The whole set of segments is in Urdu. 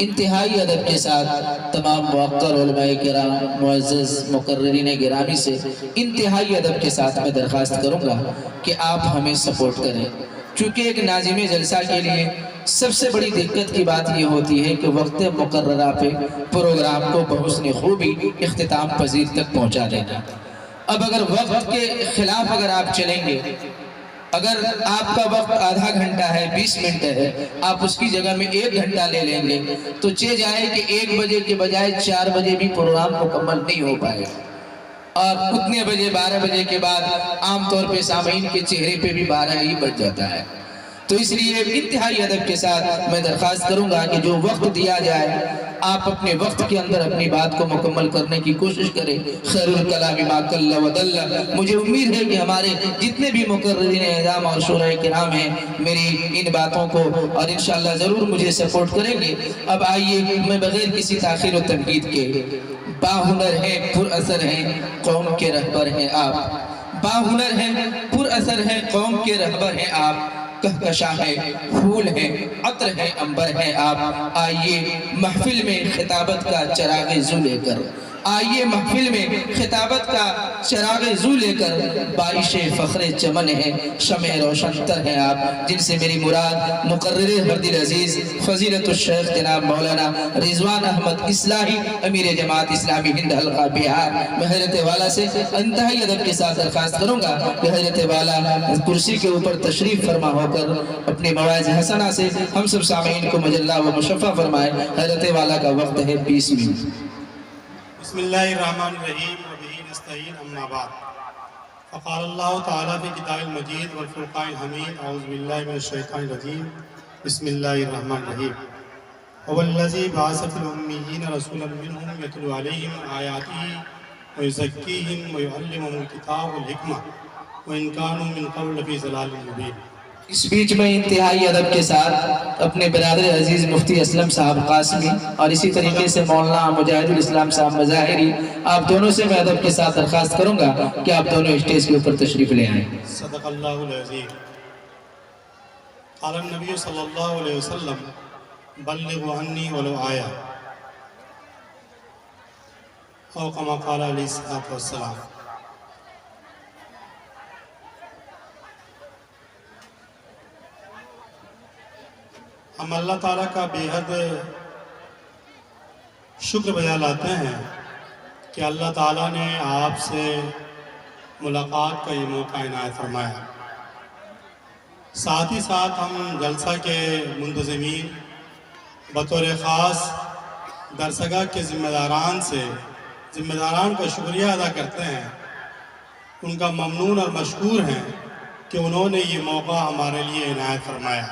انتہائی ادب کے ساتھ تمام موقر علماء کرام، معزز مقررین گرامی سے انتہائی ادب کے ساتھ میں درخواست کروں گا کہ آپ ہمیں سپورٹ کریں، چونکہ ایک ناظم جلسہ کے لیے سب سے بڑی دقت کی بات یہ ہوتی ہے کہ وقت مقررہ پہ پروگرام کو بحسن خوبی اختتام پذیر تک پہنچا دینا۔ اب اگر وقت کے خلاف اگر آپ چلیں گے، اگر آپ کا وقت آدھا گھنٹہ ہے، 20 منٹ ہے، آپ اس کی جگہ میں 1 گھنٹہ لے لیں گے تو جائے کہ 1 بجے کے بجائے 4 بجے بھی پروگرام مکمل نہیں ہو پائے، اور اتنے بجے 12 بجے کے بعد عام طور پہ سامعین کے چہرے پہ بھی 12 ہی بج جاتا ہے۔ تو اس لیے انتہائی ادب کے ساتھ میں درخواست کروں گا کہ جو وقت دیا جائے آپ اپنے وقت کے اندر اپنی بات کو مکمل کرنے کی کوشش کریں۔ خیر الکلام ما قل و دل۔ مجھے امید ہے کہ ہمارے جتنے بھی مقررین اعظام اور شورائے کرام ہیں میری ان باتوں کو اور انشاءاللہ ضرور مجھے سپورٹ کریں گے۔ اب آئیے، میں بغیر کسی تاخیر و تنقید کے، باہنر ہیں، پر اثر ہیں، قوم کے رہبر ہیں آپ، باہنر ہیں، پر اثر ہیں، قوم کے رہبر ہیں آپ، کہکشاں ہے، پھول ہے، عطر ہے، عنبر ہے آپ۔ آئیے محفل میں خطابت کا چراغ زو لے کر، آئیے محفل میں خطابت کا چراغ زو لے کر، بارش فخر چمن ہے، شمع روشن تر ہیں آپ، جن سے میری مراد مقرر ہردل عزیز فضیلت الشیخ جناب مولانا رضوان احمد اصلاحی امیر جماعت اسلامی ہند حلقہ بہار، میں حضرت والا سے انتہائی ادب کے ساتھ درخواست کروں گا کہ حضرت والا کرسی کے اوپر تشریف فرما ہو کر اپنے مواعظ حسنہ سے ہم سب سامعین کو مجلہ و مشفع فرمائے۔ حضرت والا کا وقت ہے 20 منٹ۔ بسم اللہ الرحمن الرحیم وبہ نستعین اما بعد، فقال اللہ تعالیٰ فی کتاب المجید والفرقان الحمید، اعوذ باللہ من الشیطان الرجیم، بسم اللہ الرحمن الرحیم۔ هو الذی بعث فی الامیین رسولا منہم یتلو علیہم آیاتہ ویزکیہم ویعلمہم الکتاب والحکمہ وان کانوا من قبل لفی ضلال مبین۔ اس بیچ میں انتہائی ادب کے ساتھ اپنے برادر عزیز مفتی اسلم صاحب قاسمی اور اسی طریقے سے مولانا مجاہد الاسلام صاحب مظاہری، آپ دونوں سے میں ادب کے ساتھ درخواست کروں گا کہ آپ دونوں اسٹیج کے اوپر تشریف لے آئیں۔ صدق اللہ العظیم۔ قال النبی صلی اللہ علیہ وسلم بلغوا عنی ولو آیا، او کما قال علیہ السلام۔ ہم اللہ تعالیٰ کا بے حد شکر بجا لاتے ہیں کہ اللہ تعالیٰ نے آپ سے ملاقات کا یہ موقع عنایت فرمایا۔ ساتھ ہی ساتھ ہم جلسہ کے منتظمین بطور خاص درسگاہ کے ذمہ داران کا شکریہ ادا کرتے ہیں، ان کا ممنون اور مشکور ہیں کہ انہوں نے یہ موقع ہمارے لیے عنایت فرمایا۔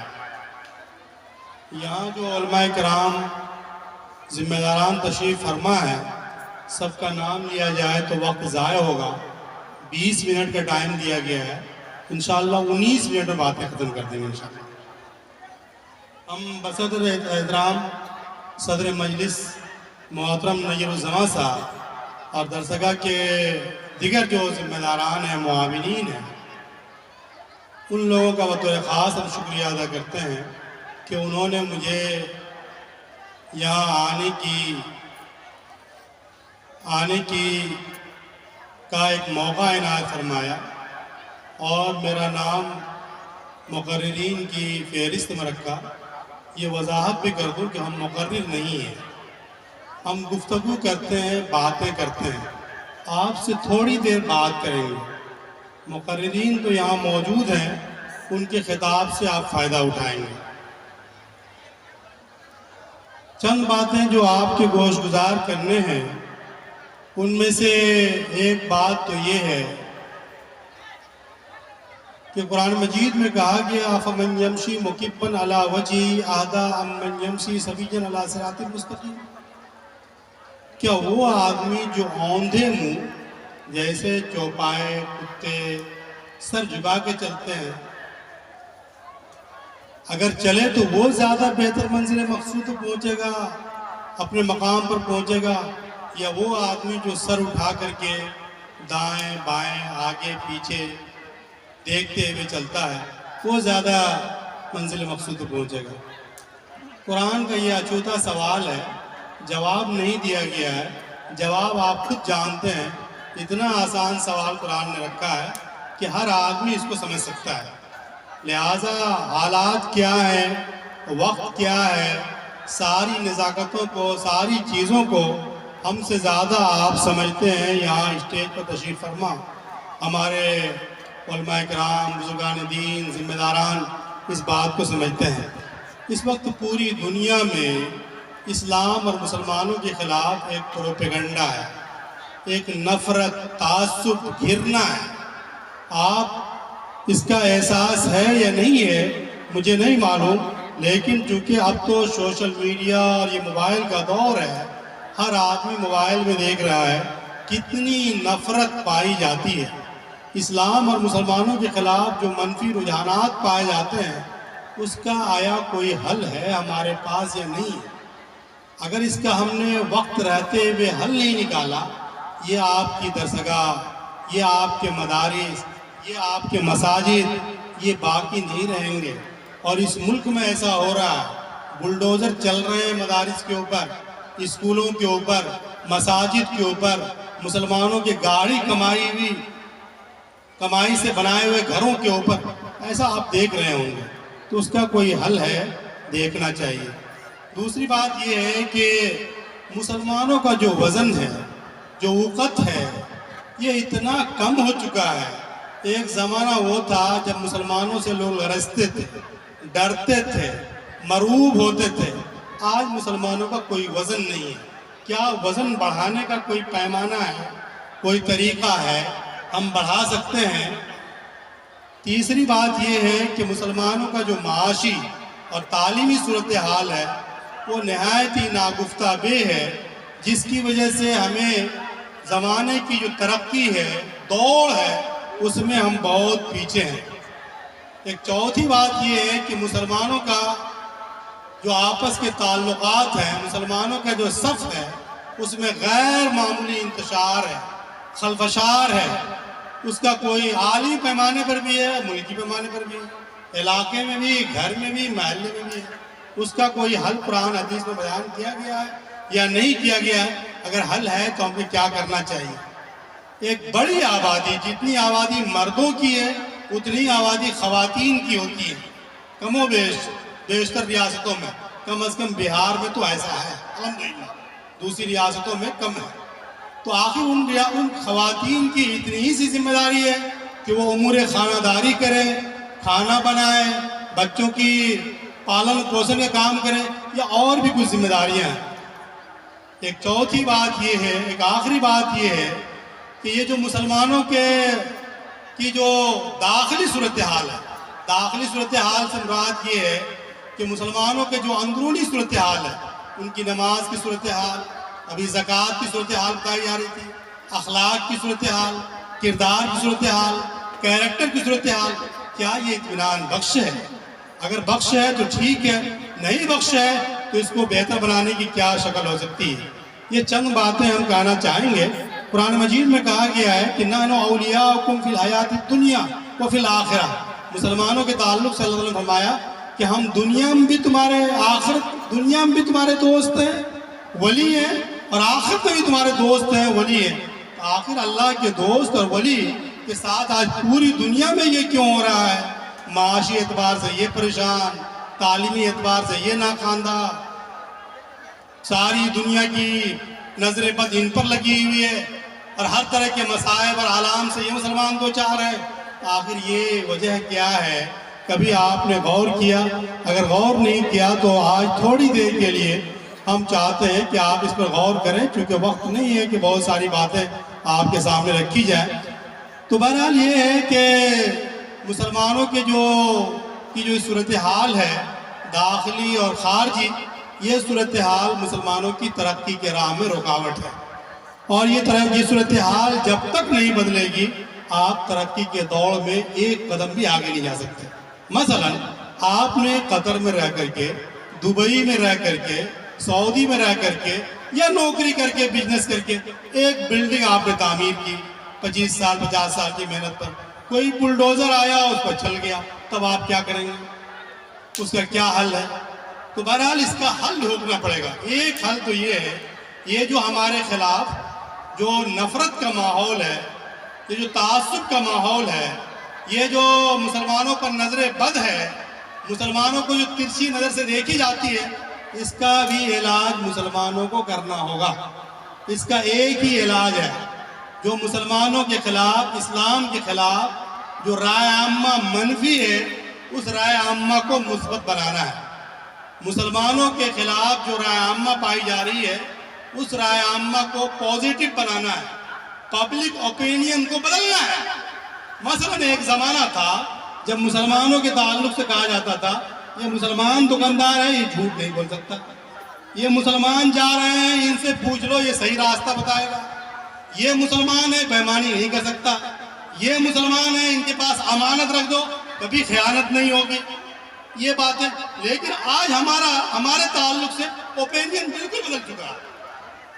یہاں جو علماء کرام ذمہ داران تشریف فرما ہے، سب کا نام لیا جائے تو وقت ضائع ہوگا۔ 20 منٹ کا ٹائم دیا گیا ہے، انشاءاللہ 19 منٹ میں باتیں ختم کر دیں گے انشاءاللہ۔ ہم بصدر احترام صدر مجلس محترم نیر الزمان صاحب اور درسگاہ کے دیگر جو ذمہ داران ہیں، معاونین ہیں، ان لوگوں کا بطور خاص ہم شکریہ ادا کرتے ہیں کہ انہوں نے مجھے یہاں آنے کا ایک موقع عنایت فرمایا، اور میرا نام مقررین کی فہرست میں رکھا۔ یہ وضاحت بھی کر دوں کہ ہم مقرر نہیں ہیں، ہم گفتگو کرتے ہیں، باتیں کرتے ہیں، آپ سے تھوڑی دیر بات کریں گے۔ مقررین تو یہاں موجود ہیں، ان کے خطاب سے آپ فائدہ اٹھائیں گے۔ چند باتیں جو آپ کے گوش گزار کرنے ہیں، ان میں سے ایک بات تو یہ ہے کہ قرآن مجید میں کہا گیا فَمَنْ يَمْشِي مُكِبًّا عَلَى وَجْهِهِ أَهْدَىٰ أَمَّنْ يَمْشِي سَوِيًّا عَلَى صِرَاطٍ مُسْتَقِيمٍ۔ کیا وہ آدمی جو اوندھے منہ جیسے چوپائے کتے سر جھکا کے چلتے ہیں، اگر چلے تو وہ زیادہ بہتر منزل مقصود پہنچے گا، اپنے مقام پر پہنچے گا، یا وہ آدمی جو سر اٹھا کر کے دائیں بائیں آگے پیچھے دیکھتے ہوئے چلتا ہے، وہ زیادہ منزل مقصود پہنچے گا؟ قرآن کا یہ اچھوتا سوال ہے، جواب نہیں دیا گیا ہے، جواب آپ خود جانتے ہیں، اتنا آسان سوال قرآن نے رکھا ہے کہ ہر آدمی اس کو سمجھ سکتا ہے۔ لہٰذا حالات کیا ہیں، وقت کیا ہے، ساری نزاکتوں کو، ساری چیزوں کو ہم سے زیادہ آپ سمجھتے ہیں۔ یہاں اسٹیج پر تشریف فرما ہمارے علماء کرام، بزرگان دین، ذمہ داران اس بات کو سمجھتے ہیں۔ اس وقت پوری دنیا میں اسلام اور مسلمانوں کے خلاف ایک پروپیگنڈا ہے، ایک نفرت، تعصب گھرنا ہے۔ آپ اس کا احساس ہے یا نہیں ہے مجھے نہیں معلوم، لیکن چونکہ اب تو سوشل میڈیا اور یہ موبائل کا دور ہے، ہر آدمی موبائل میں دیکھ رہا ہے کتنی نفرت پائی جاتی ہے۔ اسلام اور مسلمانوں کے خلاف جو منفی رجحانات پائے جاتے ہیں، اس کا آیا کوئی حل ہے ہمارے پاس یا نہیں ہے؟ اگر اس کا ہم نے وقت رہتے ہوئے حل نہیں نکالا، یہ آپ کی درسگاہ، یہ آپ کے مدارس، یہ آپ کے مساجد، یہ باقی نہیں رہیں گے۔ اور اس ملک میں ایسا ہو رہا ہے، بلڈوزر چل رہے ہیں مدارس کے اوپر، اسکولوں کے اوپر، مساجد کے اوپر، مسلمانوں کے گاڑی کمائی سے بنائے ہوئے گھروں کے اوپر، ایسا آپ دیکھ رہے ہوں گے۔ تو اس کا کوئی حل ہے، دیکھنا چاہیے۔ دوسری بات یہ ہے کہ مسلمانوں کا جو وزن ہے، جو وقت ہے، یہ اتنا کم ہو چکا ہے۔ ایک زمانہ وہ تھا جب مسلمانوں سے لوگ لرزتے تھے، ڈرتے تھے، مرعوب ہوتے تھے۔ آج مسلمانوں کا کوئی وزن نہیں ہے۔ کیا وزن بڑھانے کا کوئی پیمانہ ہے، کوئی طریقہ ہے؟ ہم بڑھا سکتے ہیں۔ تیسری بات یہ ہے کہ مسلمانوں کا جو معاشی اور تعلیمی صورتحال ہے، وہ نہایت ہی ناگفتہ بے ہے، جس کی وجہ سے ہمیں زمانے کی جو ترقی ہے، دوڑ ہے، اس میں ہم بہت پیچھے ہیں۔ ایک چوتھی بات یہ ہے کہ مسلمانوں کا جو آپس کے تعلقات ہیں، مسلمانوں کا جو صف ہے، اس میں غیر معمولی انتشار ہے، خلفشار ہے۔ اس کا کوئی عالمی پیمانے پر بھی ہے، ملکی پیمانے پر بھی ہے، علاقے میں بھی، گھر میں بھی، محلے میں بھی ہے۔ اس کا کوئی حل قرآن حدیث میں بیان کیا گیا ہے یا نہیں کیا گیا ہے؟ اگر حل ہے تو ہمیں کیا کرنا چاہیے؟ ایک بڑی آبادی، جتنی آبادی مردوں کی ہے اتنی آبادی خواتین کی ہوتی ہے، کم و بیشتر ریاستوں میں، کم از کم بہار میں تو ایسا ہے الحمدللہ، دوسری ریاستوں میں کم ہے۔ تو آخر ان خواتین کی اتنی ہی سی ذمہ داری ہے کہ وہ امور خانہ داری کریں، کھانا بنائیں، بچوں کی پالن پوشن کا کام کریں، یا اور بھی کچھ ذمہ داریاں ہیں۔ ایک چوتھی بات یہ ہے، ایک آخری بات یہ ہے کہ یہ جو مسلمانوں کی جو داخلی صورتحال ہے، داخلی صورتحال سے مراد یہ ہے کہ مسلمانوں کے جو اندرونی صورتحال ہے، ان کی نماز کی صورتحال، ابھی زکوٰۃ کی صورتحال بتائی جا رہی تھی، اخلاق کی صورتحال، کردار کی صورتحال، کیریکٹر کی صورتحال، کیا یہ اطمینان بخش ہے؟ اگر بخش ہے تو ٹھیک ہے، نہیں بخش ہے تو اس کو بہتر بنانے کی کیا شکل ہو سکتی ہے؟ یہ چند باتیں ہم کہنا چاہیں گے۔ قرآن مجید میں کہا گیا ہے کہ نحن اولیاؤکم فی الحیات الدنیا وفی الآخرہ۔ مسلمانوں کے تعلق سے اللہ تعالیٰ نے فرمایا کہ ہم دنیا میں بھی تمہارے، دنیا میں بھی تمہارے دوست ہیں، ولی ہیں، اور آخرت میں بھی تمہارے دوست ہیں، ولی ہیں۔ آخر اللہ کے دوست اور ولی کے ساتھ آج پوری دنیا میں یہ کیوں ہو رہا ہے؟ معاشی اعتبار سے یہ پریشان، تعلیمی اعتبار سے یہ ناخواندہ، ساری دنیا کی نظر بد ان پر لگی ہوئی ہے، اور ہر طرح کے مصائب اور آلام سے یہ مسلمان دو چار ہے۔ آخر یہ وجہ کیا ہے؟ کبھی آپ نے غور کیا؟ اگر غور نہیں کیا تو آج تھوڑی دیر کے لیے ہم چاہتے ہیں کہ آپ اس پر غور کریں، چونکہ وقت نہیں ہے کہ بہت ساری باتیں آپ کے سامنے رکھی جائیں۔ تو بہرحال یہ ہے کہ مسلمانوں کے جو صورتحال ہے، داخلی اور خارجی، یہ صورتحال مسلمانوں کی ترقی کے راہ میں رکاوٹ ہے، اور یہ صورتحال جب تک نہیں بدلے گی، آپ ترقی کے دوڑ میں ایک قدم بھی آگے نہیں جا سکتے۔ مثلا آپ نے قطر میں رہ کر کے، دبئی میں رہ کر کے، سعودی میں رہ کر کے، یا نوکری کر کے، بزنس کر کے، ایک بلڈنگ آپ نے تعمیر کی 25 سال 50 سال کی محنت پر، کوئی بلڈوزر آیا اس پر چل گیا، تب آپ کیا کریں گے؟ اس کا کیا حل ہے؟ تو بہرحال اس کا حل ڈھونڈنا پڑے گا. ایک حل تو یہ ہے، یہ جو ہمارے خلاف جو نفرت کا ماحول ہے، یہ جو تعصب کا ماحول ہے، یہ جو مسلمانوں پر نظر بد ہے، مسلمانوں کو جو ترچھی نظر سے دیکھی جاتی ہے، اس کا بھی علاج مسلمانوں کو کرنا ہوگا. اس کا ایک ہی علاج ہے، جو مسلمانوں کے خلاف، اسلام کے خلاف جو رائے عامہ منفی ہے، اس رائے عامہ کو مثبت بنانا ہے. مسلمانوں کے خلاف جو رائے عامہ پائی جا رہی ہے، اس رائے عامہ کو پازیٹیو بنانا ہے، پبلک اوپینین کو بدلنا ہے. مثلا ایک زمانہ تھا جب مسلمانوں کے تعلق سے کہا جاتا تھا یہ مسلمان دکاندار ہے، یہ جھوٹ نہیں بول سکتا، یہ مسلمان جا رہے ہیں ان سے پوچھ لو یہ صحیح راستہ بتائے گا، یہ مسلمان ہے بےمانی نہیں کر سکتا، یہ مسلمان ہے ان کے پاس امانت رکھ دو کبھی خیانت نہیں ہوگی، یہ باتیں. لیکن آج ہمارے تعلق سے اوپینین بالکل بدل چکا ہے.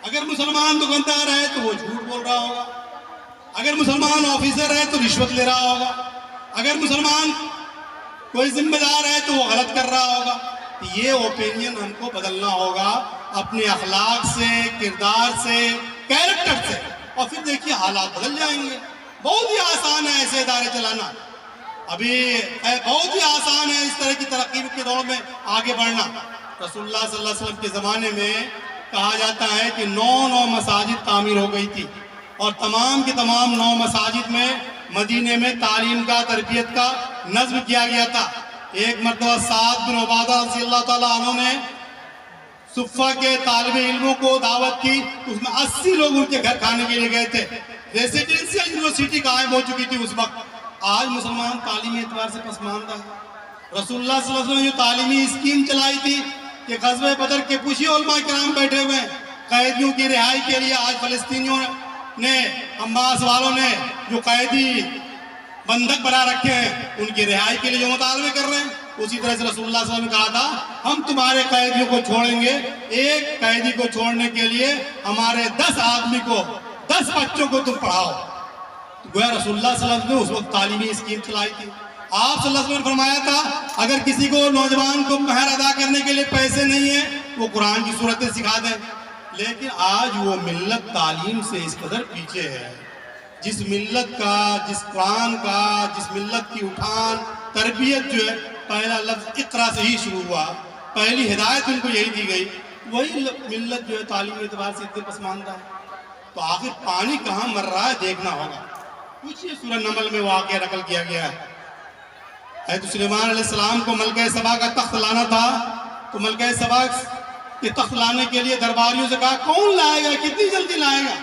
اگر مسلمان دکاندار ہے تو وہ جھوٹ بول رہا ہوگا، اگر مسلمان آفیسر ہے تو رشوت لے رہا ہوگا، اگر مسلمان کوئی ذمہ دار ہے تو وہ غلط کر رہا ہوگا. یہ اوپینین ہم کو بدلنا ہوگا اپنے اخلاق سے، کردار سے، کیریکٹر سے، اور پھر دیکھیے حالات بدل جائیں گے. بہت ہی آسان ہے ایسے ادارے چلانا، ابھی بہت ہی آسان ہے اس طرح کی ترقی کے دور میں آگے بڑھنا. رسول اللہ صلی اللہ علیہ وسلم کے زمانے میں کہا جاتا ہے کہ 9 مساجد تعمیر ہو گئی تھی، اور تمام کے تمام 9 مساجد میں مدینے میں تعلیم کا، تربیت کا نظم کیا گیا تھا. ایک مرتبہ سعد بن عبادہ رضی اللہ تعالیٰ عنہ نے صفہ کے طالب علموں کو دعوت کی، اس میں 80 لوگ ان کے گھر کھانے کے لیے گئے تھے. ریزیڈنشیل یونیورسٹی قائم ہو چکی تھی اس وقت. آج مسلمان تعلیمی اعتبار سے پسماندہ ہے. رسول اللہ صلی اللہ علیہ وسلم نے جو تعلیمی اسکیم چلائی تھی کہ غزوہ بدر کے پوچھیے علماء کرام بیٹھے ہوئے ہیں، قیدیوں کی رہائی کے لیے آج فلسطینیوں نے، حماس والوں نے جو قیدی بندھک بنا رکھے ہیں ان کی رہائی کے لیے جو مطالبے کر رہے ہیں، اسی طرح سے رسول اللہ صلی اللہ علیہ وسلم نے کہا تھا ہم تمہارے قیدیوں کو چھوڑیں گے، ایک قیدی کو چھوڑنے کے لیے ہمارے 10 آدمی کو، 10 بچوں کو تم پڑھاؤ. گویا رسول اللہ صلی اللہ علیہ وسلم نے اس وقت تعلیمی اسکیم چلائی تھی. آپ صلی اللہ علیہ وسلم نے فرمایا تھا اگر کسی کو، نوجوان کو مہر ادا کرنے کے لیے پیسے نہیں ہیں وہ قرآن کی صورتیں سکھا دیں. لیکن آج وہ ملت تعلیم سے اس قدر پیچھے ہے. جس ملت کا، جس قرآن کا، جس ملت کی اٹھان تربیت جو ہے، پہلا لفظ اقرا سے ہی شروع ہوا، پہلی ہدایت ان کو یہی دی گئی، وہی ملت جو ہے تعلیمی اعتبار سے اتنے پسماندہ ہے. تو آخر پانی کہاں مر رہا ہے دیکھنا ہوگا. پوچھئے سورہ نمل میں واقعہ نقل کیا گیا ہے. حضرت سلیمان علیہ السلام کو ملکہ سبا کا تخت لانا تھا، تو ملکہ سبا کے تخت لانے کے لیے درباریوں سے کہا کون لائے گا، کتنی جلدی لائے گا.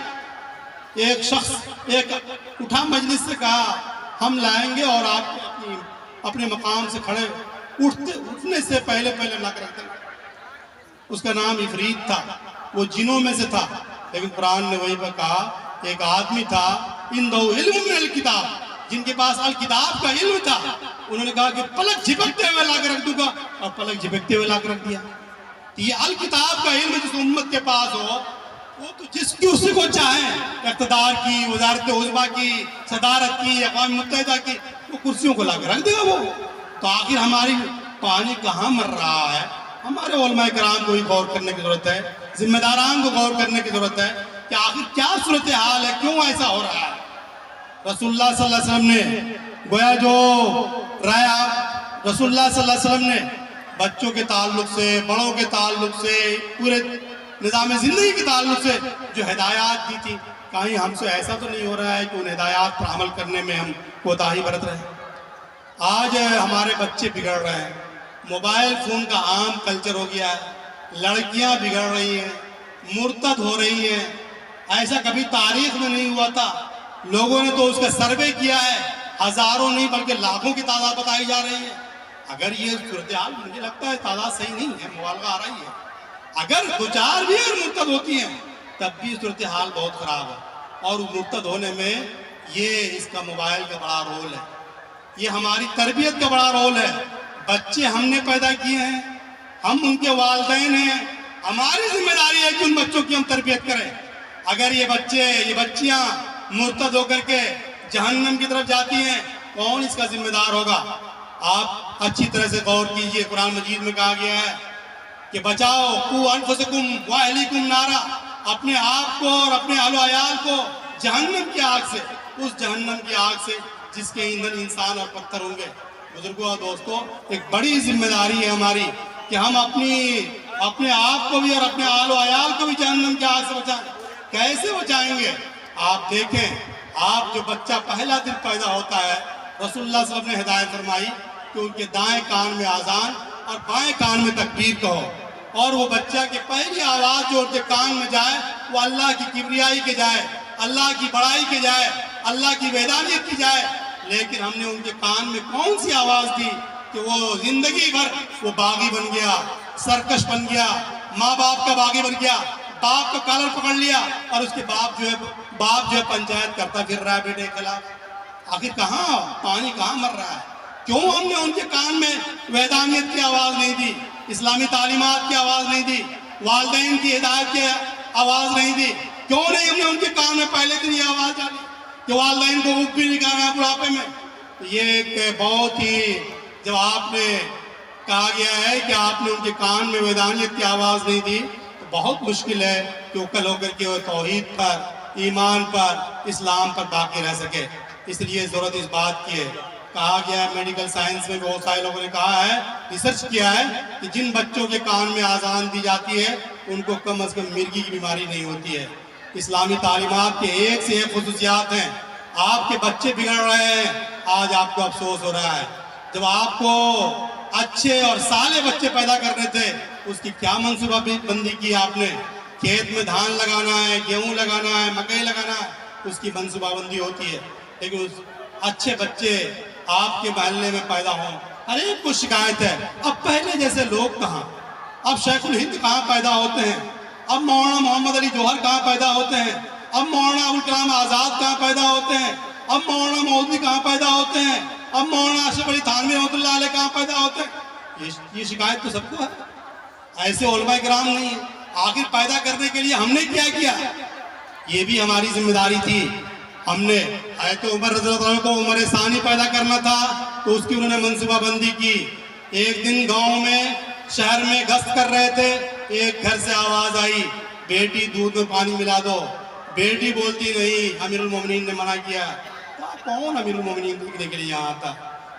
ایک شخص ایک اٹھا مجلس سے کہا ہم لائیں گے، اور آپ اپنے مقام سے کھڑے اٹھنے سے پہلے لا کر رکھ دیں. اس کا نام عفریت تھا، وہ جنوں میں سے تھا. لیکن قرآن نے وہی پر کہا ایک آدمی تھا اندہ علم من الکتاب، جن کے پاس الکتاب کا علم تھا، انہوں نے کہا کہ پلک جھپکتے ہوئے لا کر رکھ دوں گا، اور پلک جھپکتے ہوئے لا کر رکھ دیا. یہ الکتاب کا علم جس امت کے پاس ہو، وہ تو جس کرسی کو چاہیں، اقتدار کی، وزارت عظمیٰ کی، صدارت کی، اقوام متحدہ کی، وہ کرسیوں کو لا کر رکھ دے گا وہ. تو آخر ہماری پانی کہاں مر رہا ہے. ہمارے علماء کرام کو بھی غور کرنے کی ضرورت ہے، ذمہ داران کو غور کرنے کی ضرورت ہے کہ آخر کیا صورتحال ہے، کیوں ایسا ہو رہا ہے. رسول اللہ صلی اللہ علیہ وسلم نے گویا جو رسول اللہ صلی اللہ علیہ وسلم نے بچوں کے تعلق سے، بڑوں کے تعلق سے، پورے نظام زندگی کے تعلق سے جو ہدایات دی تھی، کہیں ہم سے ایسا تو نہیں ہو رہا ہے کہ ان ہدایات پر عمل کرنے میں ہم کوتاہی برت رہے ہیں. آج ہمارے بچے بگڑ رہے ہیں، موبائل فون کا عام کلچر ہو گیا ہے، لڑکیاں بگڑ رہی ہیں، مرتد ہو رہی ہیں. ایسا کبھی تاریخ میں نہیں ہوا تھا. لوگوں نے تو اس کا سروے کیا ہے، ہزاروں نہیں بلکہ لاکھوں کی تعداد بتائی جا رہی ہے. اگر یہ صورتحال، مجھے لگتا ہے تعداد صحیح نہیں ہے، مبالغہ آ رہی ہے. اگر 2-4 بھی مرتد ہوتی ہیں تب بھی صورتحال بہت خراب ہے. اور مرتد ہونے میں یہ اس کا موبائل کا بڑا رول ہے، یہ ہماری تربیت کا بڑا رول ہے. بچے ہم نے پیدا کیے ہیں، ہم ان کے والدین ہیں، ہماری ذمہ داری ہے کہ ان بچوں کی ہم تربیت کریں. اگر یہ بچے، یہ بچیاں مرتد ہو کر کے جہنم کی طرف جاتی ہیں، کون اس کا ذمہ دار ہوگا؟ آپ اچھی طرح سے غور کیجئے. قرآن مجید میں کہا گیا ہے کہ بچاؤ قو انفسکم و اہلیکم نارا، اپنے آپ کو اور اپنے اہل و عیال کو جہنم کی آگ سے، اس جہنم کی آگ سے جس کے ایندھن انسان اور پتھر ہوں گے۔ بزرگوں اور دوستوں، ایک بڑی ذمہ داری ہے ہماری کہ ہم اپنے آپ کو بھی اور اپنے اہل و عیال کو بھی جہنم کی آگ سے بچائیں۔ کیسے بچائیں گے؟ آپ دیکھیں، آپ جو بچہ پہلا دن پیدا ہوتا ہے، رسول اللہ صلی اللہ علیہ وسلم نے ہدایت فرمائی کہ ان کے دائیں کان میں اذان اور بائیں کان میں تکبیر کہو، اور وہ بچہ کی پہلی آواز جو ان کے کان میں جائے وہ اللہ کی کبریائی کے جائے، اللہ کی بڑائی کے جائے، اللہ کی وحدانیت کی جائے۔ لیکن ہم نے ان کے کان میں کون سی آواز دی کہ وہ زندگی بھر وہ باغی بن گیا، سرکش بن گیا، ماں باپ کا باغی بن گیا، باپ کا کالر پکڑ لیا، اور اس کے باپ جو ہے پنچایت کرتا پھر رہا ہے بیٹے کے خلاف۔ آخر کہاں پانی کہاں مر رہا ہے؟ کیوں ہم نے ان کے کان میں وحدانیت کی آواز نہیں دی، اسلامی تعلیمات کی آواز نہیں دی، والدین کی ہدایت کی آواز نہیں دی؟ کیوں نہیں ہم نے ان کے کان میں پہلے دن یہ آواز ڈالی کہ والدین کو اٹھ بھی نہیں کرنا ہے بڑھاپے میں؟ یہ ایک بہت ہی، جب آپ نے کہا گیا ہے کہ آپ نے ان کے کان میں وحدانیت کی آواز نہیں دی، تو بہت مشکل ہے کہ وہ کل ہو کر کے وہ توحید پر، ایمان پر، اسلام پر باقی رہ سکے۔ اس لیے ضرورت اس بات کی ہے۔ کہا گیا ہے میڈیکل سائنس میں بہت سارے لوگوں نے کہا ہے، ریسرچ کیا ہے کہ جن بچوں کے کان میں اذان دی جاتی ہے ان کو کم از کم مرگی کی بیماری نہیں ہوتی ہے۔ اسلامی تعلیمات کے ایک سے ایک خصوصیات ہیں۔ آپ کے بچے بگڑ رہے ہیں، آج آپ کو افسوس ہو رہا ہے۔ جب آپ کو اچھے اور صالح بچے پیدا کرنے تھے، اس کی کیا منصوبہ بندی کی آپ نے؟ کھیت میں دھان لگانا ہے، گیہوں لگانا ہے، مکئی لگانا ہے، اس کی منصوبہ بندی ہوتی ہے۔ لیکن اس اچھے بچے آپ کے محلے میں پیدا ہوں، ہر ایک کو شکایت ہے۔ اب پہلے جیسے لوگ کہاں؟ اب شیخ الہند کہاں پیدا ہوتے ہیں؟ اب مولانا محمد علی جوہر کہاں پیدا ہوتے ہیں؟ اب مولانا ابوالکلام آزاد کہاں پیدا ہوتے ہیں؟ اب مولانا مودودی کہاں پیدا ہوتے ہیں؟ اب مولانا اشرف علی تھانوی رحمۃ اللہ علیہ کہاں پیدا ہوتے ہیں؟ یہ شکایت تو سب کو ہے، ایسے علماء کرام نہیں ہیں۔ آخر پیدا کرنے کے لیے ہم نے کیا کیا؟ یہ بھی ہماری ذمہ داری تھی۔ ہم نے حضرت عمر رضی اللہ عنہ کو عمر ثانی پیدا کرنا تھا تو اس کی انہوں نے منصوبہ بندی کی۔ ایک دن گاؤں میں، شہر میں گشت کر رہے تھے، ایک گھر سے آواز آئی، بیٹی دودھ میں پانی ملا دو۔ بیٹی بولتی نہیں، امیر المومنین نے منع کیا۔ کہا کون امیر المومنین دیکھنے کے لیے یہاں آتا؟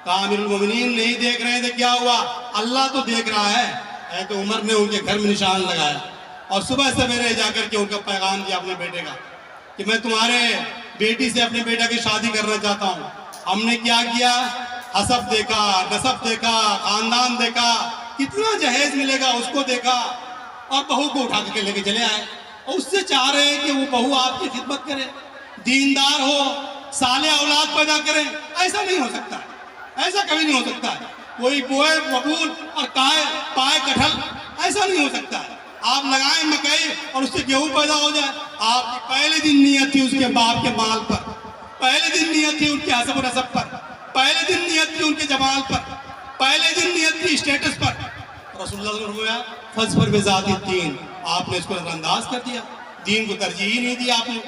کہا امیر المومنین نہیں دیکھ رہے تھے، کیا ہوا؟ اللہ تو دیکھ رہا ہے۔ حضرت عمر نے ان کے گھر میں نشان لگایا اور صبح سویرے جا کر کے ان کا پیغام دیا اپنے بیٹے کا کہ میں تمہارے بیٹی سے اپنے بیٹا کی شادی کرنا چاہتا ہوں۔ ہم نے کیا کیا؟ حسب دیکھا، نسب دیکھا، خاندان دیکھا، کتنا جہیز ملے گا اس کو دیکھا، اور بہو کو اٹھا کے لے کے چلے آئے۔ اور اس سے چاہ رہے ہیں کہ وہ بہو آپ کی خدمت کرے، دیندار ہو، صالح اولاد پیدا کرے۔ ایسا نہیں ہو سکتا، ایسا کبھی نہیں ہو سکتا۔ کوئی بوئے ببول اور پائے کٹھل، ایسا نہیں ہو سکتا۔ آپ لگائیں مکئی اور اس سے گیہوں پیدا ہو جائے۔ آپ کی پہلے دن نیت تھی اس کے باپ کے مال پر، پہلے دن نیت تھی ان کے حسب و نسب پر، پہلے دن نیت تھی ان کے جمال پر، پہلے دن نیت تھی اسٹیٹس پر۔ رسول اللہ صلی اللہ علیہ وسلم فاظفر بذات الدین، آپ نے اس کو نظر انداز کر دیا، دین کو ترجیح ہی نہیں دی آپ نے۔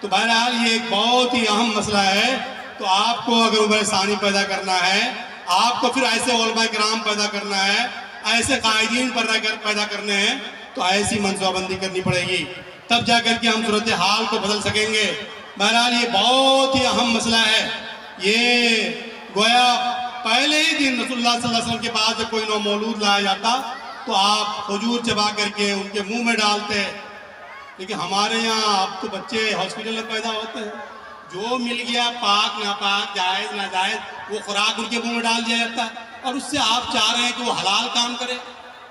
تو بہرحال یہ ایک بہت ہی اہم مسئلہ ہے۔ تو آپ کو اگر عمر ثانی پیدا کرنا ہے، آپ کو پھر ایسے علماء کرام پیدا کرنا ہے، ایسے قائدین پیدا کرنے ہیں، تو ایسی منصوبہ بندی کرنی پڑے گی، تب جا کر کے ہم صورتحال کو بدل سکیں گے۔ بہرحال یہ بہت ہی اہم مسئلہ ہے۔ یہ گویا پہلے ہی دن رسول اللہ صلی اللہ علیہ وسلم کے پاس جب کوئی نومولود لایا جاتا تو آپ کھجور چبا کر کے ان کے منہ میں ڈالتے۔ لیکن ہمارے یہاں اب تو بچے ہاسپٹل میں پیدا ہوتے ہیں، جو مل گیا پاک ناپاک جائز ناجائز وہ خوراک ان کے منہ میں ڈال دیا جاتا ہے، اور اس سے آپ چاہ رہے ہیں کہ وہ حلال کام کرے،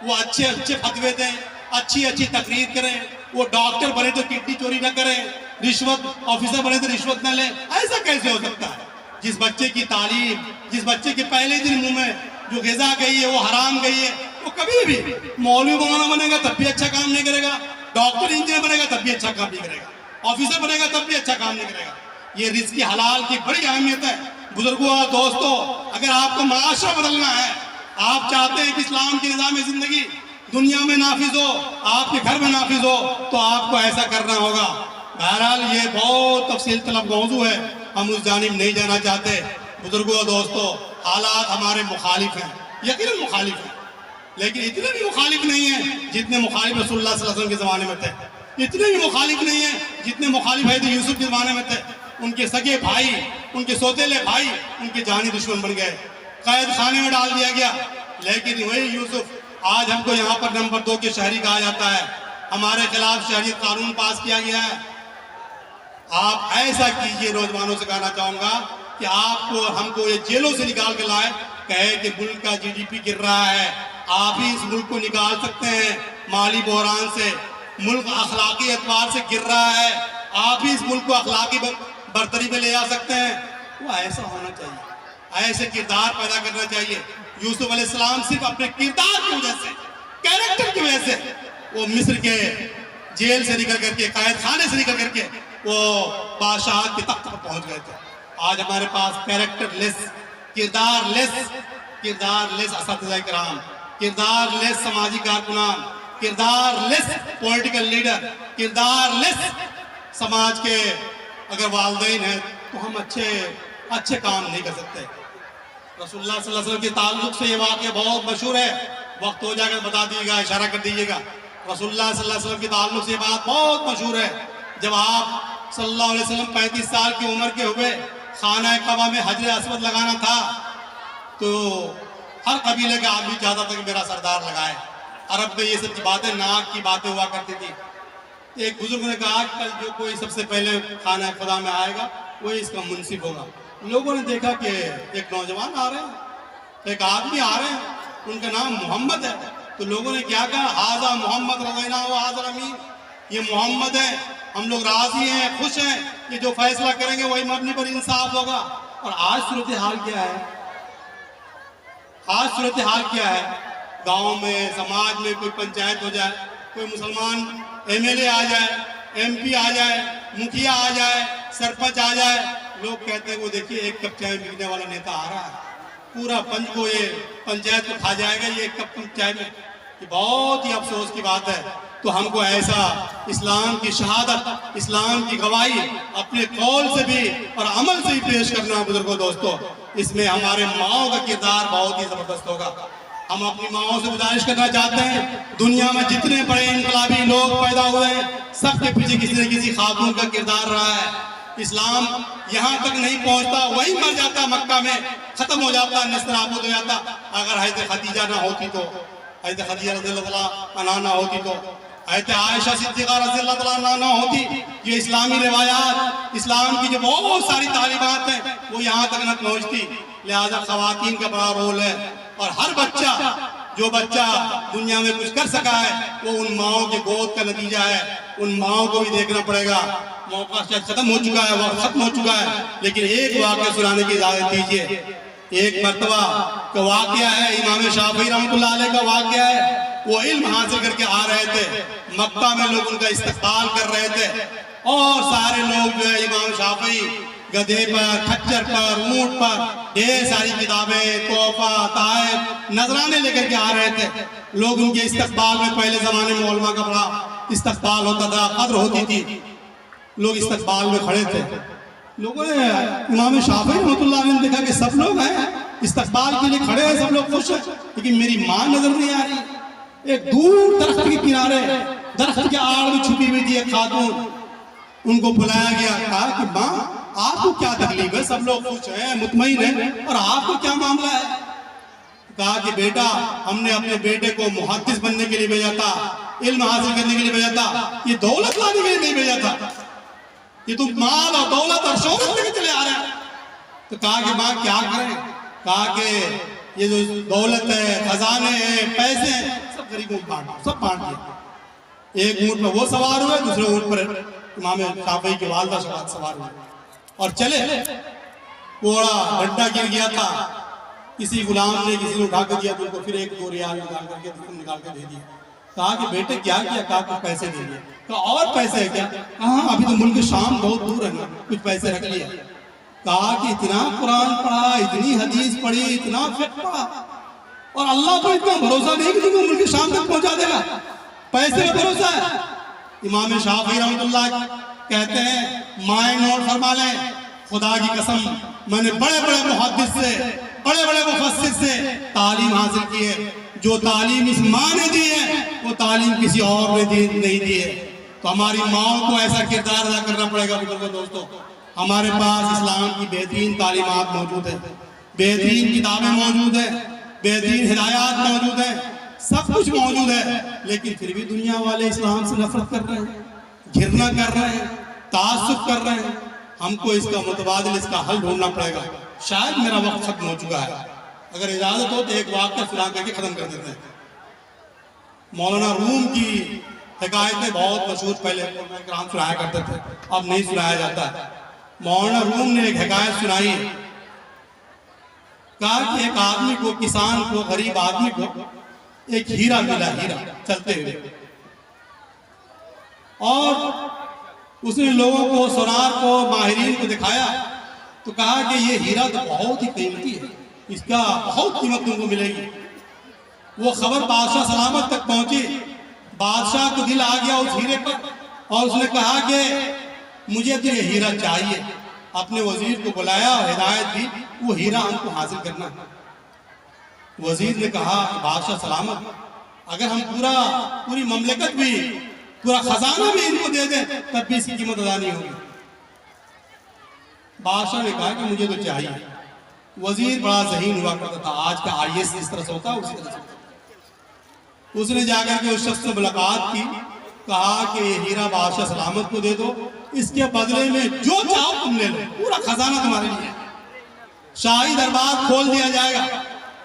وہ اچھے اچھے فتوے دیں، اچھی اچھی تقریر کریں، وہ ڈاکٹر بنے تو کڈنی چوری نہ کریں، رشوت آفیسر بنے تو رشوت نہ لیں۔ ایسا کیسے ہو سکتا ہے؟ جس بچے کی تعلیم، جس بچے کے پہلے دن منہ میں جو غذا گئی ہے وہ حرام گئی ہے، وہ کبھی بھی مولوی مولانا بنے گا تب بھی اچھا کام نہیں کرے گا، ڈاکٹر انجینئر بنے گا تب بھی اچھا کام نہیں کرے گا، آفیسر بنے گا تب بھی اچھا کام نہیں کرے گا۔ یہ رزق حلال کی بڑی اہمیت ہے۔ بزرگوں اور دوستوں، اگر آپ کو معاشرہ بدلنا ہے، آپ چاہتے ہیں کہ اسلام کی نظام زندگی دنیا میں نافذ ہو، آپ کے گھر میں نافذ ہو، تو آپ کو ایسا کرنا ہوگا۔ بہرحال یہ بہت تفصیل طلب موضوع ہے، ہم اس جانب نہیں جانا چاہتے۔ بزرگوں اور دوستوں، حالات ہمارے مخالف ہیں، یقیناً مخالف ہیں۔ لیکن اتنے بھی مخالف نہیں ہیں جتنے مخالف رسول اللہ صلی اللہ علیہ وسلم کے زمانے میں تھے. اتنے بھی مخالف نہیں ہیں جتنے مخالف حضرت یوسف کے زمانے میں تھے. ان کے سگے بھائی، ان کے سوتیلے بھائی ان کے جانی دشمن بن گئے، قید خانے میں ڈال دیا گیا. لیکن وہی یوسف آج ہم کو یہاں پر نمبر 2 کے شہری کہا جاتا ہے. ہمارے خلاف شہریت قانون پاس کیا گیا ہے. آپ ایسا کیجئے، نوجوانوں سے کہنا چاہوں گا کہ آپ کو ہم کو یہ جیلوں سے نکال کے لائے، کہے کہ ملک کا GDP گر رہا ہے، آپ ہی اس ملک کو نکال سکتے ہیں مالی بحران سے. ملک اخلاقی اعتبار سے گر رہا ہے، آپ ہی اس ملک کو اخلاقی برتری پہ لے آ سکتے ہیں. وہ ایسا ہونا چاہیے، ایسے کردار پیدا کرنا چاہیے. یوسف علیہ السلام صرف اپنے کردار کی وجہ سے، کیریکٹر کی وجہ سے وہ مصر کے جیل سے نکل کر کے، قید خانے سے نکل کر کے وہ بادشاہت کے تخت پر پہنچ گئے تھے. آج ہمارے پاس کیریکٹر لیس، کردار لیس اساتذہ کرام، کردار لیس سماجی کارکنان، کردار لیس پولیٹیکل لیڈر، کردار لیس سماج کے اگر والدین ہیں تو ہم اچھے کام نہیں کر سکتے. رسول اللہ صلی اللہ علیہ وسلم کے تعلق سے یہ واقعہ بہت مشہور ہے. وقت ہو جائے گا بتا دیجیے گا، اشارہ کر دیجیے گا. رسول اللہ صلی اللہ علیہ وسلم کے تعلق سے یہ بات بہت مشہور ہے. جب آپ صلی اللہ علیہ وسلم 35 سال کی عمر کے ہوئے، خانہ کعبہ میں حجر اسود لگانا تھا تو ہر قبیلے کا آدمی چاہتا تھا کہ میرا سردار لگائے. عرب میں یہ سب باتیں ناک کی باتیں ہوا کرتی تھی. ایک بزرگ نے کہا کہ کل جو کوئی سب سے پہلے خانہ خدا میں آئے گا وہی اس کا منصف ہوگا. لوگوں نے دیکھا کہ ایک نوجوان آ رہے ہیں، ایک آدمی آ رہے ہیں، ان کا نام محمد ہے. تو لوگوں نے کیا کہا، ہاذا محمد رضینا و حاضر امین، یہ محمد ہے، ہم لوگ راضی ہیں، خوش ہیں، یہ جو فیصلہ کریں گے وہی مبنی پر انصاف ہوگا. اور آج صورتحال کیا ہے؟ آج صورتحال کیا ہے؟ گاؤں میں، سماج میں کوئی پنچایت ہو جائے، کوئی مسلمان MLA آ جائے، MP آ جائے، مکھیا آ جائے، سرپنچ آ جائے، لوگ کہتے ہیں وہ دیکھیے ایک کپ چائے پینے والا نیتا آ رہا ہے، پورا پنچ کو یہ پنچایت کو کھا جائے گا یہ ایک کپ چائے میں. یہ بہت ہی افسوس کی بات ہے. تو ہم کو ایسا اسلام کی شہادت، اسلام کی گواہی اپنے قول سے بھی اور عمل سے بھی پیش کرنا ہے. بزرگوں دوستو، اس میں ہمارے ماؤں کا کردار بہت ہی زبردست ہوگا. ہم اپنی ماؤں سے گزارش کرنا چاہتے ہیں، دنیا میں جتنے بڑے انقلابی لوگ پیدا ہوئے ہیں سب کے پیچھے کسی نہ کسی خاتون کا کردار رہا ہے. اسلام یہاں تک نہیں پہنچتا، وہی مر جاتا مکہ میں، ختم ہو جاتا، نست نابود ہو جاتا. اگر حضرت خدیجہ نہ ہوتی تو، حضرت خدیجہ رضی اللہ تعالیٰ عنہا نہ ہوتی تو، حضرت عائشہ صدیقہ رضی اللہ تعالیٰ عنہا نہ ہوتی، یہ اسلامی روایات، اسلام کی جو بہت ساری تعلیمات ہیں وہ یہاں تک نہ پہنچتی. لہذا خواتین کا بڑا رول ہے. اور ہر بچہ، جو بچہ دنیا میں کچھ کر سکا ہے وہ ان ماؤں کے گود کا نتیجہ ہے. ان ماؤں کو بھی دیکھنا پڑے گا. موقع شاید ختم ہو چکا ہے، وقت ختم ہو چکا ہے، لیکن ایک واقعہ سنانے کی اجازت دیجیے. ایک مرتبہ کا واقعہ ہے، امام شافعی رحمۃ اللہ علیہ کا واقعہ ہے. وہ علم حاصل کر کے آ رہے تھے، مکہ میں لوگ ان کا استقبال کر رہے تھے اور سارے لوگ جو ہے امام شافعی گدھے پر، کھچر پر، اونٹ پر ڈھیر ساری کتابیں، تحفہ، تحائف، نذرانے لے کر کے آ رہے تھے. لوگ ان کے استقبال میں، پہلے زمانے میں علماء کا بڑا استقبال ہوتا تھا، قدر ہوتی تھی، لوگ استقبال میں کھڑے تھے. لوگوں نے امام شافعی رحمۃ اللہ علیہ نے دیکھا کہ سب لوگ ہیں استقبال کے لیے کھڑے ہیں، سب لوگ خوش ہیں، لیکن میری ماں نظر نہیں آ رہی. ایک دور درخت کے کنارے، درخت کے آڑ میں چھپی ہوئی تھی ایک خاتون. ان کو بلایا گیا، کہا کہ ماں آپ کو کیا تکلیف ہے؟ سب لوگ خوش ہیں، مطمئن ہیں، اور آپ کو کیا معاملہ ہے؟ کہا کہ بیٹا، ہم نے اپنے بیٹے کو محدث بننے کے لیے بھیجا تھا، علم حاصل کرنے کے لیے بھیجا تھا، یہ دولت لانے کے لیے نہیں بھیجا تھا. یہ تم مال اور دولت اور شہرت لے کے چلے آ رہے ہیں. تو کہا کہ ماں کیا کریں؟ کہا کہ یہ جو دولت ہے، خزانے ہیں، پیسے ہیں، سب غریبوں کو بانٹ دیا. ایک اونٹ پر وہ سوار ہوئے، دوسرے اونٹ پر امام شافعی کی والدہ سوار ہوئے اور چلے. کوڑا گڈھا گر گیا تھا، کسی غلام نے کسی نے اٹھا کر دیا تو ان کو پھر 1-2 ریال نکال کر کے دے دیا. کہا کہ بیٹے کیا کیا؟ کہا کہ پیسے دے دیا. کہا اور پیسے ہے کیا؟ کہا ابھی تو ملک شام بہت دور ہے نا، کچھ پیسے رکھ لیا. کہا کہ اتنا قرآن پڑھا، اتنی حدیث پڑھی، اتنا فقہ پڑھا، اور اللہ کو اتنا بھروسہ نہیں کہ تم کو ملک شام تک پہنچا دے گا، پیسے کا بھروسہ ہے. امام شافعی رحمۃ اللہ کہتے ہیں، مائیں نوٹ فرما لیں، خدا کی قسم میں نے بڑے بڑے محدث سے، بڑے بڑے مفسر سے تعلیم حاصل کی ہے، جو تعلیم اس ماں نے دی ہے وہ تعلیم کسی اور نے نہیں دی ہے. تو ہماری ماؤں کو ایسا کردار ادا کرنا پڑے گا. بزرگوں دوستوں، ہمارے پاس اسلام کی بہترین تعلیمات موجود ہیں، بہترین کتابیں موجود ہیں، بہترین ہدایات موجود ہیں، سب کچھ موجود ہے، لیکن پھر بھی دنیا والے اسلام سے نفرت کر رہے ہیں، گھرنا کر رہے ہیں، تعصب کر رہے ہیں. ہم کو اس کا متبادل، اس کا حل ڈھونڈنا پڑے گا. شاید میرا وقت ختم ہو چکا ہے، اگر اجازت ہو تو ایک واقعہ سنا کر کے ختم کر دیتے ہیں. مولانا روم کی حکایتیں بہت مشہور پہلے کرام سنایا کرتے تھے، اب نہیں سنایا جاتا ہے. مولانا روم نے ایک حکایت سنائی، کہا کہ ایک آدمی کو، کسان کو، غریب آدمی کو ایک ہیرا ملا، ہیرا چلتے ہوئے، اور اس نے لوگوں کو، سونار کو، ماہرین کو دکھایا تو کہا کہ یہ ہیرا تو بہت ہی قیمتی ہے، اس کا بہت قیمت تم کو ملے گی. وہ خبر بادشاہ سلامت تک پہنچی. بادشاہ کو دل آ گیا اس ہیرے پر، اور اس نے کہا کہ مجھے تو یہ ہیرا چاہیے. اپنے وزیر کو بلایا اور ہدایت دی وہ ہیرا ہم کو حاصل کرنا. وزیر نے کہا بادشاہ سلامت، اگر ہم پوری مملکت بھی، پورا خزانہ بھی ان کو دے دیں تب بھی اس کی قیمت ادا نہیں ہوگی. بادشاہ نے کہا کہ مجھے تو چاہیے. وزیر بڑا ذہین ہوا کرتا تھا، آج کا IAS جس طرح سے ہوتا ہے اسی طرح سے ہوتا. اس نے جا کر کے اس شخص سے ملاقات کی، کہا کہ یہ ہیرا بادشاہ سلامت کو دے دو، اس کے بدلے میں جو چاہو تم لے لو، پورا خزانہ تمہارے لیے. شاہی دربار کھول دیا جائے گا.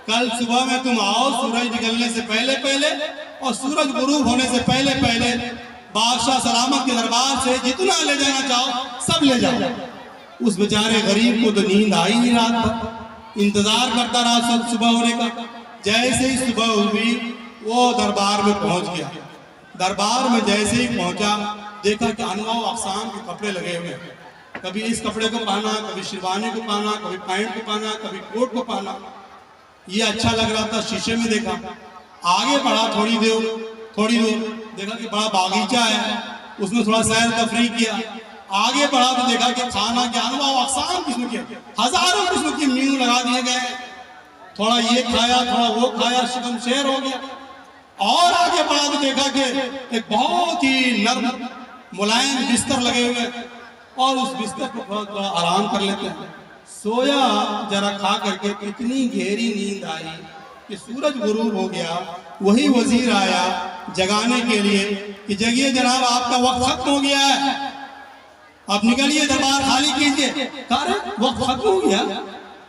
کل صبح میں تم آؤ، سورج نکلنے سے پہلے پہلے اور سورج غروب ہونے سے پہلے پہلے بادشاہ سلامت کے دربار سے جتنا لے جانا چاہو سب لے جاؤ. اس بیچارے غریب کو تو نیند آئی نہیں رات بھر، انتظار کرتا رہا صبح ہونے کا. جیسے ہی صبح ہوئی وہ دربار میں پہنچ گیا. دربار میں جیسے ہی پہنچا دیکھا کہ انواع و اقسام کے کپڑے لگے ہوئے ہیں. کبھی اس کپڑے کو پہنا، کبھی شیروانی کو پہنا، کبھی پینٹ کو پہنا، کبھی کوٹ کو پہنا. یہ اچھا لگ رہا تھا، شیشے میں دیکھا. آگے بڑھا تھوڑی دور دیکھا کہ بڑا باغیچہ ہے، اس میں تھوڑا سیر تفریح کیا. آگے بڑھا تو دیکھا کہ کھانا کے انواع و اقسام قسم کے، ہزاروں قسم کی مینو لگا دیے گئے. تھوڑا یہ کھایا، تھوڑا وہ کھایا، شکم شیر ہو گیا. اور آگے بڑھا تو دیکھا کہ ایک بہت ہی نرم ملائم بستر لگے ہوئے، اور اس بستر پر تھوڑا آرام کر لیتے ہیں. سویا ذرا کھا کر کے اتنی گہری نیند آئی کہ سورج غروب ہو گیا. وہی وزیر آیا جگانے کے لیے کہ جگیے جناب، آپ کا وقت ختم ہو گیا ہے، اب نکلیے، دربار خالی کیجئے. کہا وقت ختم ہو گیا؟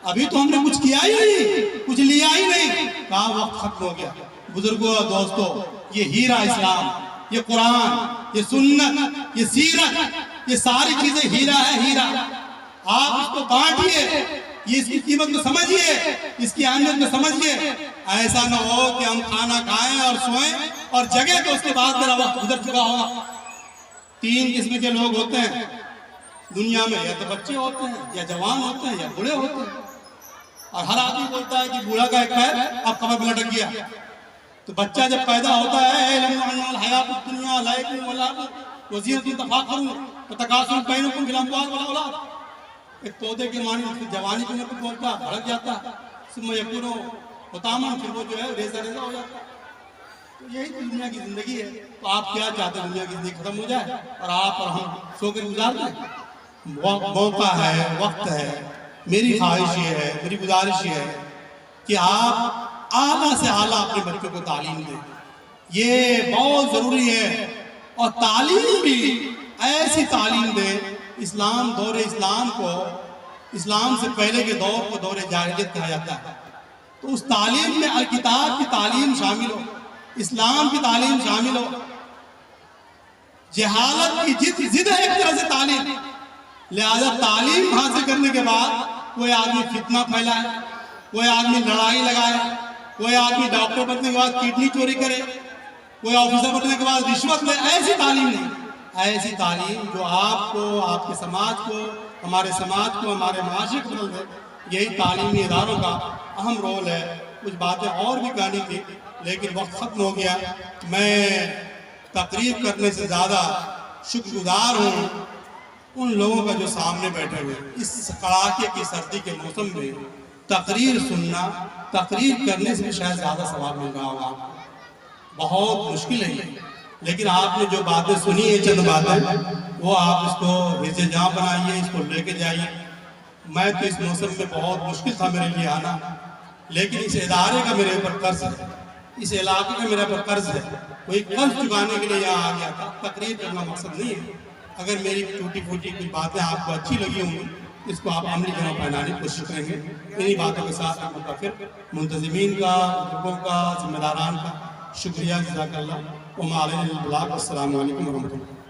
ابھی تو ہم نے کچھ کیا ہی نہیں، کچھ لیا ہی نہیں. کہا وقت ختم ہو گیا. بزرگوں اور دوستو، یہ ہیرا اسلام، یہ قرآن، یہ سنت، یہ سیرت، یہ ساری چیزیں ہیرا ہے، ہیرا. آپ اس کو بانٹیے، یہ اس کی قیمت کو سمجھیے، اس کی اہمیت کو سمجھیے. ایسا نہ ہو کہ ہم کھانا کھائیں اور سوئیں اور جگہ تو اس کے بعد میرا وقت گزر چکا ہوگا. 3 قسم کے لوگ ہوتے ہیں دنیا میں، یا تو بچے ہوتے ہیں، یا جوان ہوتے ہیں، یا بوڑھے ہوتے ہیں. اور ہر آدمی بولتا ہے کہ بوڑھا کا ایک پیر اب قبر میں لٹک گیا. تو بچہ جب پیدا ہوتا ہے، اعلموا ان الحیات الدنیا لعب ولہو وزینۃ تفاخر وتکاثر بینکم فی الاموال والاولاد. ایک پودے کے معنی جوانی کے اوپر بولتا ہے، بھڑک جاتا ہے، ثم یکون حطاما، پھر وہ جو ہے ریزہ ریزہ ہو جاتا ہے. تو یہی تو دنیا کی زندگی ہے. تو آپ کیا چاہتے ہیں دنیا کی زندگی ختم ہو جائے اور آپ اور ہم سو کے گزار دیں؟ موقع ہے، وقت ہے. میری خواہش یہ ہے، میری گزارش یہ ہے کہ آپ اعلیٰ سے اعلیٰ اپنے بچوں کو تعلیم دیں. یہ بہت ضروری ہے. اور تعلیم بھی ایسی تعلیم دیں. اسلام، دور اسلام کو، اسلام سے پہلے کے دور کو دور جاہلیت کہا جاتا ہے. تو اس تعلیم میں الکتاب کی تعلیم شامل ہو، اسلام کی تعلیم شامل ہو. جہالت کی ضد ہے ایک طرح سے تعلیم. لہذا تعلیم حاصل کرنے کے بعد کوئی آدمی فتنہ پھیلائے، کوئی آدمی لڑائی لگائے، کوئی آدمی ڈاکٹر بننے کے بعد کڈنی چوری کرے، کوئی آفیسر بننے کے بعد رشوت لے. ایسی تعلیم نہیں. ایسی تعلیم جو آپ کو، آپ کے سماج کو، ہمارے سماج کو، ہمارے معاشرے کو بدل دے. یہی تعلیمی اداروں کا اہم رول ہے. کچھ باتیں اور بھی کہانی تھی لیکن وقت ختم ہو گیا. میں تقریر کرنے سے زیادہ شکر گزار ہوں ان لوگوں کا جو سامنے بیٹھے ہوئے اس کڑاکے کی سردی کے موسم میں تقریر سننا، تقریر کرنے سے بھی شاید زیادہ ثواب مل رہا ہوگا آپ کو. بہت مشکل ہے یہ، لیکن آپ نے جو باتیں سنی ہیں چند باتیں، وہ آپ اس کو حفظ جاں بنائیے، اس کو لے کے جائیے. میں تو اس موسم میں بہت مشکل تھا میرے لیے آنا، لیکن اس ادارے کا میرے اوپر قرض ہے، اس علاقے کا میرے اوپر قرض ہے. کوئی قرض چکانے کے لیے یہاں آ گیا تھا. تقریر کرنا مقصد نہیں ہے. اگر میری ٹوٹی پھوٹی کچھ باتیں آپ کو اچھی لگی ہوں گی، اس کو آپ عملی جگہ پہنانے کی کوشش کریں گے. انہی باتوں کے ساتھ پھر منتظمین کا، لوگوں کا، ذمہ داران کا شکریہ. جزاک اللہ. وما علینا الا البلاغ. السلام علیکم ورحمۃ اللہ.